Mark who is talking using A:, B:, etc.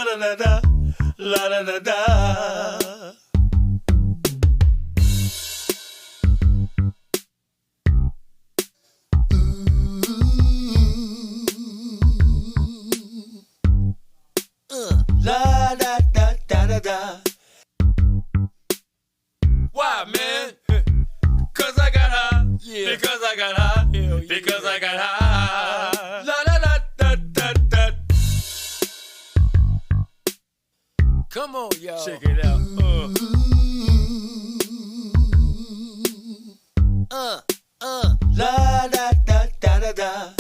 A: da da da, la da da da. La da da da da da. Why, man? Cause I got high. Yeah. Because I got high. Yeah. Because I got high. La da da da da da. Come on, y'all. Check it out. La da da da da da.